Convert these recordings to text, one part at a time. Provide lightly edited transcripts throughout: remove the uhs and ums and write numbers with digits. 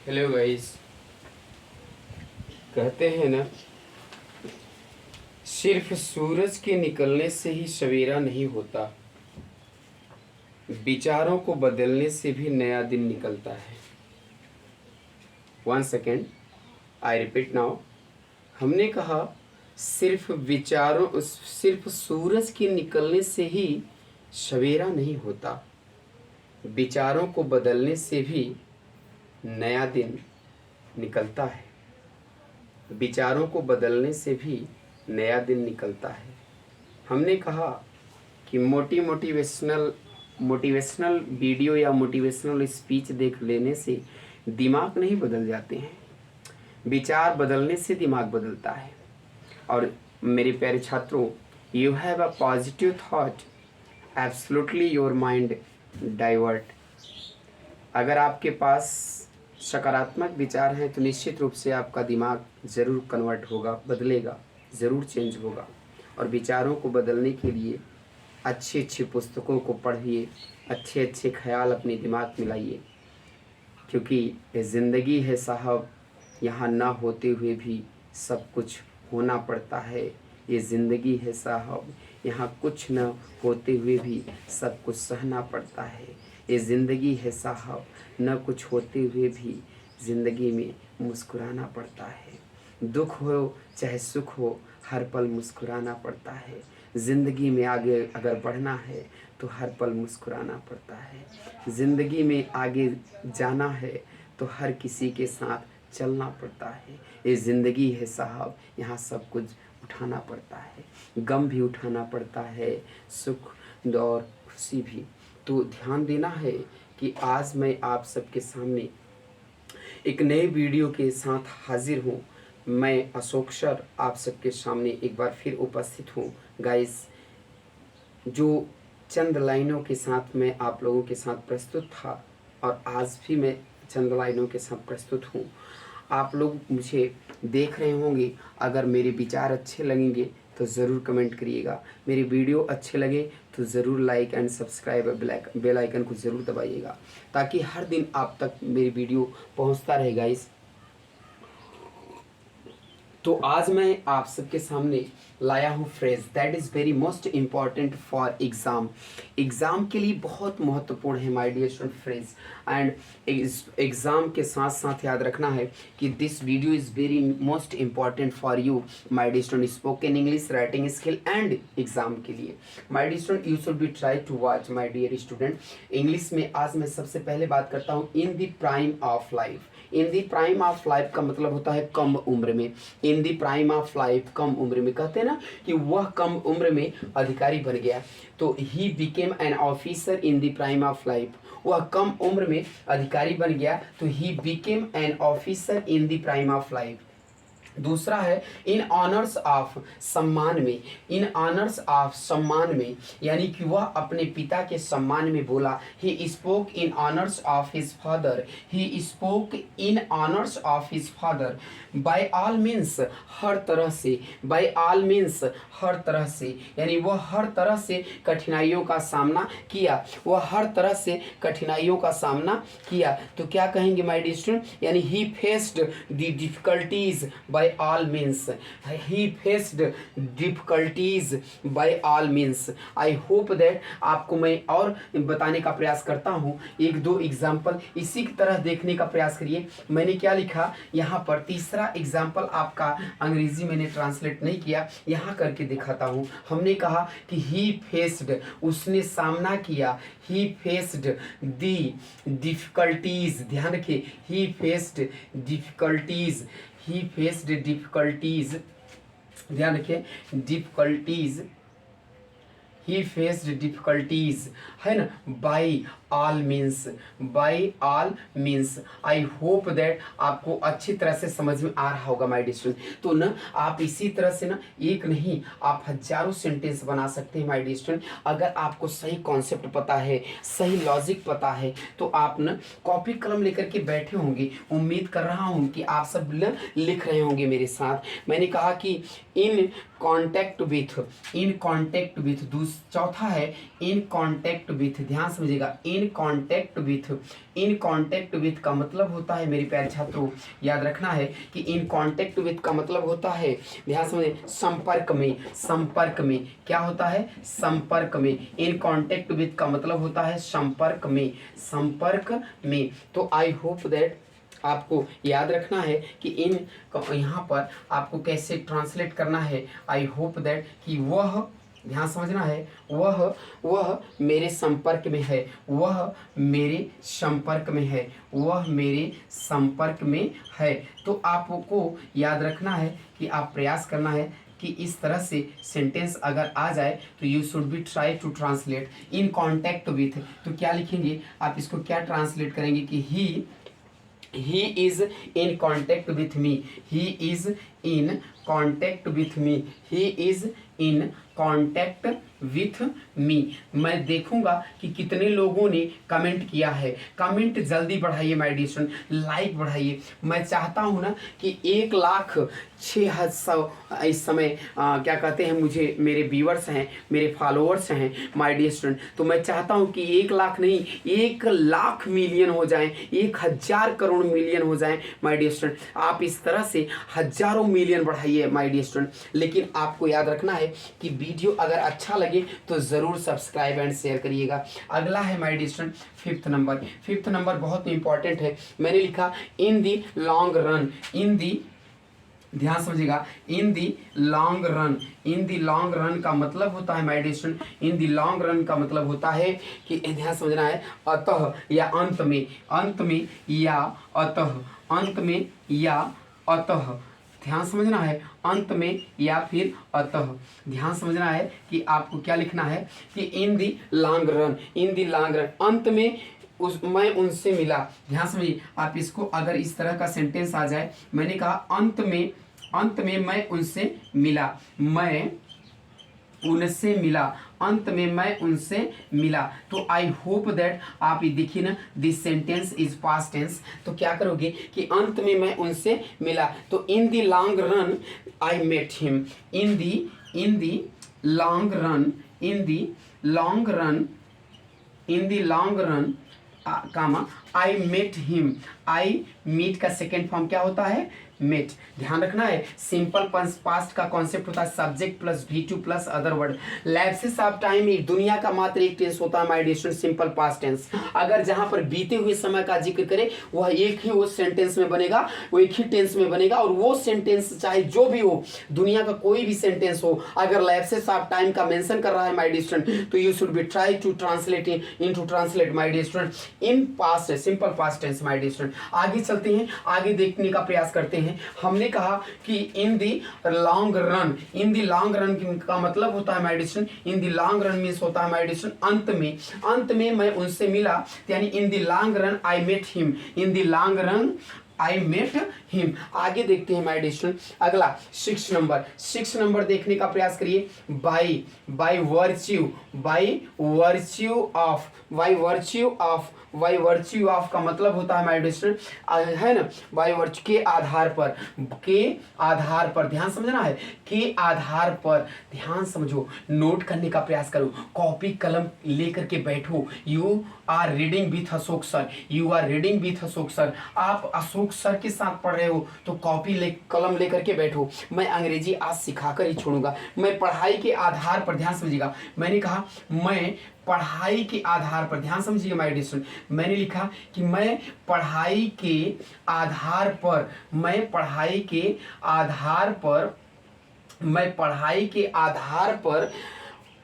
Hello guys. कहते हैं ना, सिर्फ सूरज के निकलने से ही सवेरा नहीं होता, विचारों को बदलने से भी नया दिन निकलता है। 1 सेकेंड, आई रिपीट नाउ। हमने कहा सिर्फ सूरज के निकलने से ही सवेरा नहीं होता, विचारों को बदलने से भी नया दिन निकलता है। विचारों को बदलने से भी नया दिन निकलता है। हमने कहा कि मोटिवेशनल वीडियो या मोटिवेशनल स्पीच देख लेने से दिमाग नहीं बदल जाते हैं, विचार बदलने से दिमाग बदलता है। और मेरे प्यारे छात्रों, you have a positive thought, absolutely your mind divert. अगर आपके पास सकारात्मक विचार हैं तो निश्चित रूप से आपका दिमाग ज़रूर कन्वर्ट होगा, बदलेगा, ज़रूर चेंज होगा। और विचारों को बदलने के लिए अच्छी अच्छी पुस्तकों को पढ़िए, अच्छे अच्छे ख्याल अपने दिमाग में लाइए, क्योंकि ये ज़िंदगी है साहब, यहाँ ना होते हुए भी सब कुछ होना पड़ता है। ये ज़िंदगी है साहब, यहाँ कुछ न होते हुए भी सब कुछ सहना पड़ता है। ये ज़िंदगी है साहब, न कुछ होते हुए भी ज़िंदगी में मुस्कुराना पड़ता है। दुख हो चाहे सुख हो, हर पल मुस्कुराना पड़ता है। ज़िंदगी में आगे अगर बढ़ना है तो हर पल मुस्कुराना पड़ता है। ज़िंदगी में आगे जाना है तो हर किसी के साथ चलना पड़ता है। ये ज़िंदगी है साहब, यहाँ सब कुछ उठाना पड़ता है, गम भी उठाना पड़ता है, सुख और खुशी भी। तो ध्यान देना है कि आज मैं आप सबके सामने एक नए वीडियो के साथ हाजिर हूँ। मैं अशोक सर आप सबके सामने एक बार फिर उपस्थित हूँ गाइस। जो चंद लाइनों के साथ मैं आप लोगों के साथ प्रस्तुत था और आज भी मैं चंद लाइनों के साथ प्रस्तुत हूँ। आप लोग मुझे देख रहे होंगे, अगर मेरे विचार अच्छे लगेंगे तो ज़रूर कमेंट करिएगा। मेरे वीडियो अच्छे लगे तो ज़रूर like and subscribe bell icon को ज़रूर दबाइएगा, ताकि हर दिन आप तक मेरी वीडियो पहुंचता रहे गाइस। तो आज मैं आप सबके सामने लाया हूँ phrase that is very most important for exam. Exam के लिए बहुत महत्वपूर्ण है my dear student phrase. And exam के साथ साथ याद रखना है कि this video is very most important for you my dear student, spoken English, writing skill and exam के लिए। My dear student, you should be try to watch my dear student. English में आज मैं सबसे पहले बात करता हूँ in the prime of life. In the prime of life का मतलब होता है कम उम्र में। इन दी प्राइम ऑफ लाइफ, कम उम्र में। कहते हैं ना कि वह कम उम्र में अधिकारी बन गया, तो he became an officer in the prime of life. वह कम उम्र में अधिकारी बन गया तो he became an officer in the prime of life. दूसरा है इन ऑनर्स ऑफ, सम्मान में। इन ऑनर्स ऑफ, सम्मान में, यानी कि वह अपने पिता के सम्मान में बोला। He spoke in honours of his father. He spoke in honours of his father. By all means, हर तरह से। बाय ऑल मीन्स, हर तरह से, यानी वह हर तरह से कठिनाइयों का सामना किया। वह हर तरह से कठिनाइयों का सामना किया। तो क्या कहेंगे माय डियर स्टूडेंट, यानी he faced the difficulties by all means। he faced difficulties by all means। I hope that आपको मैं और बताने का प्रयास करता हूँ, एक दो एग्जाम्पल इसी की तरह देखने का प्रयास करिए। मैंने क्या लिखा यहाँ पर, तीसरा एग्जाम्पल आपका अंग्रेजी मैंने ट्रांसलेट नहीं किया, यहाँ करके दिखाता हूँ। हमने कहा कि he faced, उसने सामना किया। he faced the difficulties, ध्यान रखिए, he faced difficulties। he faced difficulties, ध्यान रखिए, difficulties, he faced difficulties, है ना, by all means, by all means। I hope that आपको अच्छी तरह से समझ में आ रहा होगा माय डियर स्टूडेंट। तो ना आप इसी तरह से ना एक नहीं, आप हजारों सेंटेंस बना सकते हैं माय डियर स्टूडेंट। अगर आपको सही कॉन्सेप्ट पता है, सही लॉजिक पता है, तो आप ना कॉपी कलम लेकर के बैठे होंगे। उम्मीद कर रहा हूँ कि आप सब लिख रहे होंगे मेरे साथ। मैंने कहा कि इन contact with, in contact with, चौथा है इन कांटेक्ट विथ, ध्यान समझिएगा, इन contact with. In contact with का मतलब होता है मेरे प्यारे छात्रों, याद रखना है कि इन कांटेक्ट विथ का मतलब होता है, ध्यान समझिए, संपर्क में। संपर्क में क्या होता है? संपर्क में। इन कांटेक्ट विथ का मतलब होता है संपर्क में, संपर्क में। तो आई होप दैट आपको याद रखना है कि इन यहाँ पर आपको कैसे ट्रांसलेट करना है। आई होप दैट कि वह, ध्यान समझना है, वह मेरे संपर्क में है, वह मेरे संपर्क में है, वह मेरे संपर्क में है। तो आपको याद रखना है कि आप प्रयास करना है कि इस तरह से सेंटेंस अगर आ जाए तो you should be try to translate in contact with. तो क्या लिखेंगे आप, इसको क्या ट्रांसलेट करेंगे कि he is in contact with me, he is in contact with me, he is in contact with me। मैं देखूंगा कि कितने लोगों ने कमेंट किया है। कमेंट जल्दी बढ़ाइए माय डियर स्टूडेंट, लाइक बढ़ाइए। मैं चाहता हूं ना कि 1,06,100 इस समय क्या कहते हैं, मुझे मेरे व्यूअर्स हैं, मेरे फॉलोअर्स हैं माय डियर स्टूडेंट। तो मैं चाहता हूं कि 1 लाख नहीं, 1,00,000 मिलियन हो जाएं, 1,000 करोड़ मिलियन हो जाएं माय डियर स्टूडेंट। आप इस तरह से हजारों मिलियन बढ़ाइए माय डियर स्टूडेंट। लेकिन आपको याद रखना है कि वीडियो अगर अच्छा लगे तो ज़रूर सब्सक्राइब एंड शेयर करिएगा। अगला है my dear student fifth number. Fifth number बहुत इंपॉर्टेंट है। मैंने लिखा इन the long run, in the, ध्यान समझिएगा, in the long run. In the long run का मतलब होता है my dear student, in the long run का मतलब होता है कि ध्यान समझना है, अतः या अंत में, अंत में या अतः, अंत में या अतः, ध्यान समझना है, अंत में या फिर अतः। ध्यान समझना है कि आपको क्या लिखना है कि in the long run, in the long run, अंत में मैं उनसे मिला। ध्यान समझिए, आप इसको अगर इस तरह का सेंटेंस आ जाए, मैंने कहा अंत में, अंत में मैं उनसे मिला, मैं उनसे मिला, अंत में मैं उनसे मिला। तो आई होप दैट आप ये देखिए ना, this sentence is past tense. तो क्या करोगे कि अंत में मैं उनसे मिला, तो in the long run I met him, in the long run, in the long run, in the long run comma I met him. I meet का सेकेंड फॉर्म क्या होता है? मेट। ध्यान रखना है, सिंपल पास्ट का कॉन्सेप्ट होता है subject plus V2 plus other word. Lapses of time में दुनिया का मात्र एक टेंस होता है my dear student, simple past tense. अगर जहां पर बीते हुए समय का जिक्र करे वह एक ही वो सेंटेंस में बनेगा, वो एक ही टेंस में बनेगा। और वो सेंटेंस चाहे जो भी हो, दुनिया का कोई भी सेंटेंस हो, अगर लैप्सेस ऑफ टाइम का मेंशन कर रहा है माय डियर स्टूडेंट, तो you should be try to translate into translate my dear student in past, simple past tense my dear student. आगे चलते हैं, आगे देखने का प्रयास करते हैं। हमने कहा कि in the long run, in the long run का मतलब होता है my dear student, in the long run means होता है माय डियर स्टूडेंट अंत में, अंत में मैं उनसे मिला, यानी in the long run I met him, in the long run I met him. आगे देखते हैं माय डियर स्टूडेंट, अगला 6 नंबर। 6 नंबर देखने का प्रयास करिए। Bye virtue, by virtue of, by virtue of, by virtue of का मतलब होता है माय डियर स्टूडेंट, है ना, बाय वर्च्यू, के आधार पर, के आधार पर। ध्यान समझना है, के आधार पर। ध्यान समझो, नोट करने का प्रयास करो, कॉपी कलम लेकर के बैठो। You are reading with Ashok sir, you are reading with Ashok sir. आप अशोक सर के साथ पढ़ रहे हो तो कॉपी कलम लेकर के बैठो। मैं अंग्रेजी आज सिखाकर ही छोड़ूंगा। मैं पढ़ाई के आधार पर, ध्यान समझिएगा, मैंने कहा मैं पढ़ाई के आधार पर, ध्यान समझिएगा माय डियर स्टूडेंट, मैंने लिखा कि मैं पढ़ाई के आधार पर, मैं पढ़ाई के आधार पर, मैं पढ़ाई के आधार पर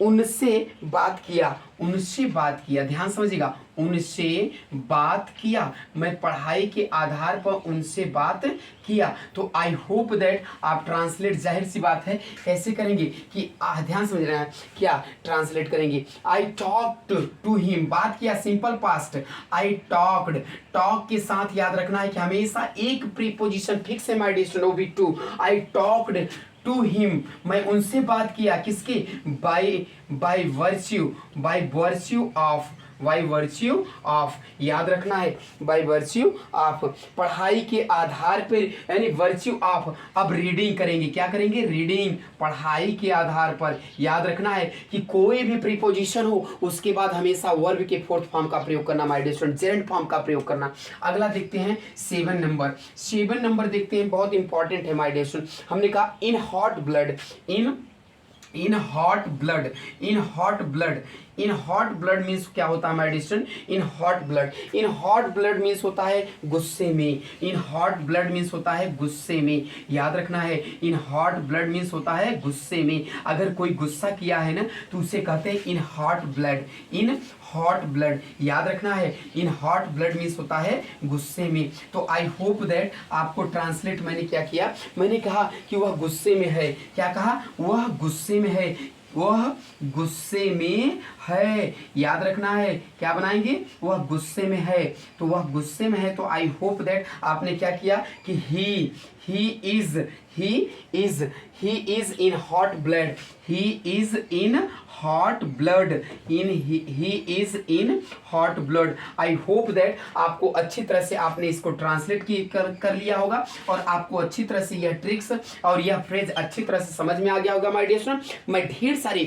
उनसे बात किया, उनसे बात किया। ध्यान समझिएगा, उनसे बात किया, मैं पढ़ाई के आधार पर उनसे बात किया। तो आई होप दैट आप ट्रांसलेट, जाहिर सी बात है कैसे करेंगे कि ध्यान समझ रहे हैं, क्या ट्रांसलेट करेंगे, आई टॉक्ड टू हिम, बात किया, simple past, I talked. Talk के साथ याद रखना है कि हमेशा एक प्रीपोजिशन फिक्स है माय डियर स्टूडेंट, वो भी to. I talked to him, मैं उनसे बात किया, किसके, by virtue, by virtue of, by virtue of, याद रखना है बाय वर्च्यू ऑफ, पढ़ाई के आधार पर, यानी वर्च्यू ऑफ। अब रीडिंग करेंगे, क्या करेंगे? रीडिंग, पढ़ाई के आधार पर। याद रखना है कि कोई भी प्रीपोजिशन हो उसके बाद हमेशा वर्ब के फोर्थ फॉर्म का प्रयोग करना my dear student, gerund form का प्रयोग करना। अगला देखते हैं 7 नंबर। 7 नंबर देखते हैं, बहुत इंपॉर्टेंट है माय डियर स्टूडेंट। हमने कहा in hot blood, in hot blood, in hot blood, in hot blood means क्या होता है my dear student? In hot blood, in hot blood means होता है गुस्से में, इन हॉट ब्लड मीन्स होता है गुस्से में। याद रखना है, इन हॉट ब्लड मीन्स होता है गुस्से में। अगर कोई गुस्सा किया है ना तो उसे कहते हैं इन hot blood, in hot blood. याद रखना है, इन हॉट ब्लड मीन्स होता है गुस्से में। तो आई होप दैट आपको ट्रांसलेट मैंने क्या किया, मैंने कहा कि वह गुस्से में है। क्या कहा? वह गुस्से में है, वह गुस्से में है। याद रखना है, क्या बनाएंगे? वह गुस्से में है, तो वह गुस्से में है। तो आई होप दैट आपने क्या किया कि he is in hot blood, he is in hot blood, he is in hot blood। I hope that आपको अच्छी तरह से आपने इसको ट्रांसलेट कर लिया होगा और आपको अच्छी तरह से यह ट्रिक्स और यह फ्रेज अच्छी तरह से समझ में आ गया होगा माय डियर स्टूडेंट। मैं ढेर सारी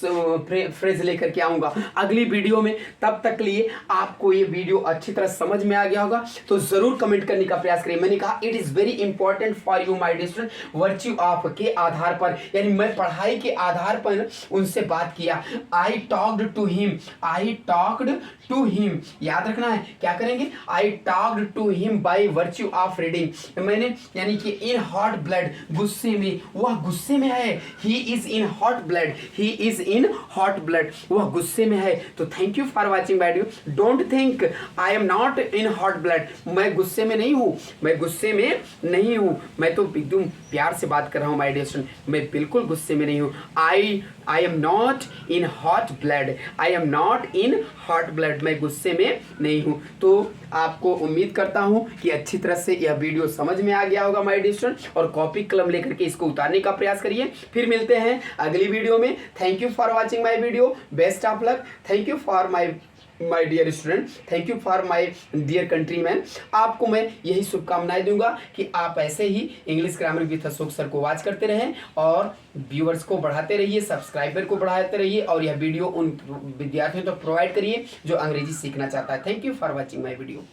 फ्रेज लेकर के आऊंगा अगली वीडियो में, तब तक लिए आपको ये वीडियो अच्छी तरह समझ में आ गया होगा तो जरूर कमेंट करने का प्रयास करिए। मैंने कहा it is very important for you my dear student, virtue of के आधार पर, यानी मैं पढ़ाई के आधार पर उनसे बात किया। I talked to him, I talked to him. याद रखना है, क्या करेंगे? I talked to him by virtue of reading. मैंने यानी कि इन हॉट ब्लड, गुस्से में, वह गुस्से में है। He is in hot blood, he is in hot blood, वह गुस्से में है। तो thank you for watching video. Don't think I am not in hot blood, मैं गुस्से में नहीं हूँ, मैं गुस्से में नहीं हूँ, मैं तो एकदम प्यार से बात कर रहा हूँ माय डियर स्टूडेंट, मैं बिल्कुल गुस्से में नहीं हूँ। I am not in hot blood, I am not in hot blood, मैं गुस्से में नहीं हूँ। तो आपको उम्मीद करता हूँ कि अच्छी तरह से यह वीडियो समझ में आ गया होगा माय डियर स्टूडेंट, और कॉपी कलम लेकर के इसको उतारने का प्रयास करिए। फिर मिलते हैं अगली वीडियो में। Thank you for watching my video, best of luck. Thank you for my dear student, thank you for my dear countryman. आपको मैं यही शुभकामनाएं दूंगा कि आप ऐसे ही English grammar with Ashok sir को वॉच करते रहें और व्यूअर्स को बढ़ाते रहिए, सब्सक्राइबर को बढ़ाते रहिए और यह वीडियो उन विद्यार्थियों तक प्रोवाइड करिए जो अंग्रेजी सीखना चाहता है। Thank you for watching my video.